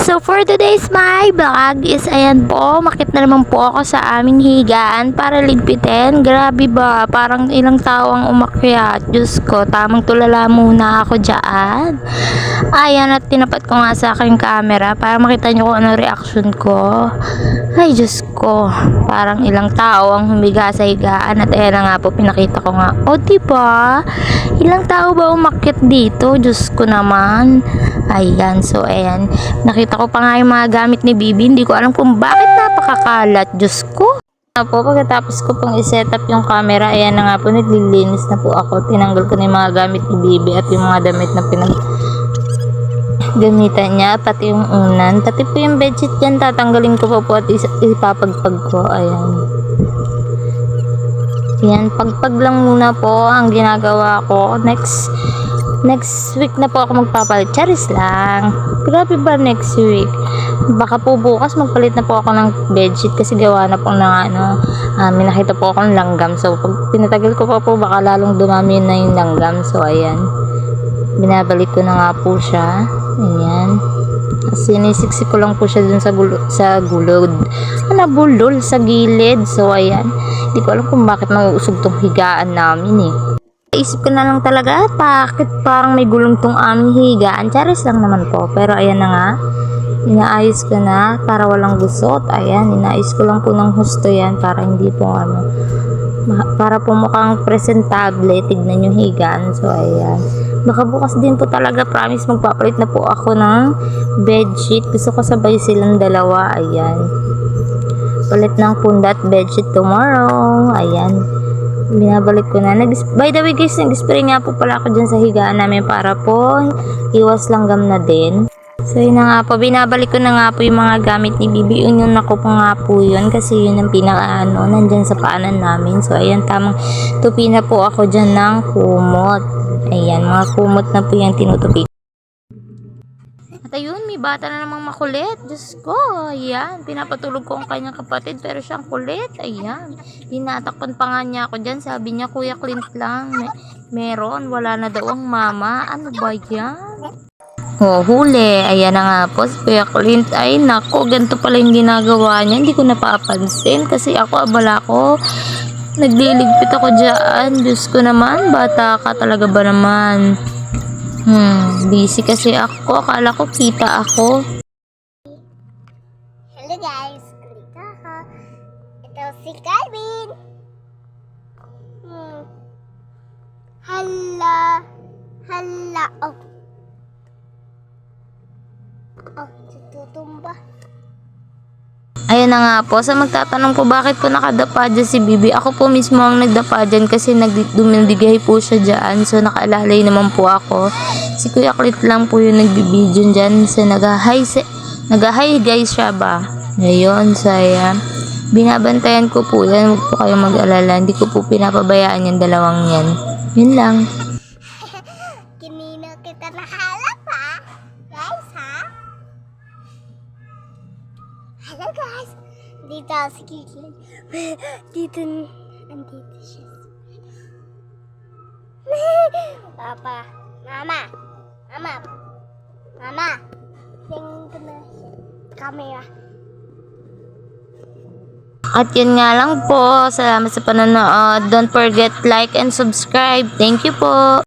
So for today's my vlog is ayan po, makit na naman po ako sa aming higaan para ligpitin. Grabe ba, parang ilang tao ang umakyat. Diyos ko, tamang tulala muna ako dyan. Ayan, at tinapat ko nga sa aking camera para makita nyo kung ano reaction ko. Ay Diyos ko, parang ilang tao ang humiga sa higaan. At ayan na nga po, pinakita ko nga. O diba, ilang tao ba umakyat dito? Diyos ko naman. Ayan, so ayan, nakita ko pa nga yung mga gamit ni Bibi. Hindi ko alam kung bakit napakakalat. Diyos ko. Po, pagkatapos ko pang iset up yung camera, ayan na nga po, naglilinis na po ako. Tinanggal ko na yung mga gamit ni Bibi at yung mga damit na gamitan niya, pati yung unan, pati po yung bedsheet dyan, tatanggalin ko po at ipapagpag ko. Ayan. Yan, pagpag lang muna po ang ginagawa ko. Next week na po ako magpapalit. Charis lang. Grabe ba next week? Baka po bukas magpalit na po ako ng bedsheet kasi gawa na po ng may nakita po akong langgam. So, pag pinatagal ko po, baka lalong dumami na yung langgam. So, ayan. Binabalik ko na nga po siya. Ayan. Sinisiksik ko lang po siya dun sa gulod. Bulol sa gilid. So, ayan. Hindi ko alam kung bakit nauusog tong higaan namin eh. Isip ko na lang talaga, bakit parang may gulong tong aming higaan. Charis lang naman po. Pero ayan na nga. Inaayos ko na para walang gusot. Ayan, inaayos ko lang po ng husto yan para hindi po para po mukhang presentable. Tignan yung higaan. So ayan. Baka bukas din po talaga, promise, magpapalit na po ako ng bedsheet. Gusto ko sabay silang dalawa. Ayan. Palit ng pundat bedsheet tomorrow. Ayan. Binabalik ko na. By the way guys, nag-spray nga po pala ako dyan sa higaan namin para po iwas langgam na din. So yun na nga po, binabalik ko na nga po yung mga gamit ni Bibi. Yun ako po nga po yun kasi yun ang pinaka nandyan sa paanan namin. So ayan, tamang tupi na po ako dyan ng kumot. Ayan, mga kumot na po yung tinutupi. At ayun, may bata na namang makulit. Diyos ko, ayan. Pinapatulog ko ang kanyang kapatid pero siyang kulit. Ayan. Tinatakpan pa nga niya ako dyan. Sabi niya, Kuya Clint lang. Meron, wala na daw ang mama. Ano ba yan? Oh, huli. Ayan na nga po. Si Kuya Clint, ay nako, ganito pala yung ginagawa niya. Hindi ko napapansin kasi ako, abala ko. Nagliligpit ako dyan. Diyos ko naman, bata ka talaga ba naman? Busy kasi ako. Akala ko kita ako. Hello guys, kulita ako. Ito si Calvin. Hala. Oh. Oh, tutumba. Ayan na nga po. Sa magtatanong po bakit po nakadapa dyan si Bibi. Ako po mismo ang nagdapa dyan kasi dumindigay po siya dyan. So nakaalalay naman po ako. Si Kuya Clint lang po yung nagbibidyon dyan. So nag-hi guys siya ba. Ngayon, so ayan. Binabantayan ko po yan. Huwag po kayong mag-alala. Hindi ko po pinapabayaan yung dalawang yan. Yun lang. Kinino kita nahalap ha? Guys ha? Hello guys. Dito si Kikin. Andito siya. Papa. Mama. Tingin ko na siya. Camera. At yun nga lang po. Salamat sa panonood. Don't forget like and subscribe. Thank you po.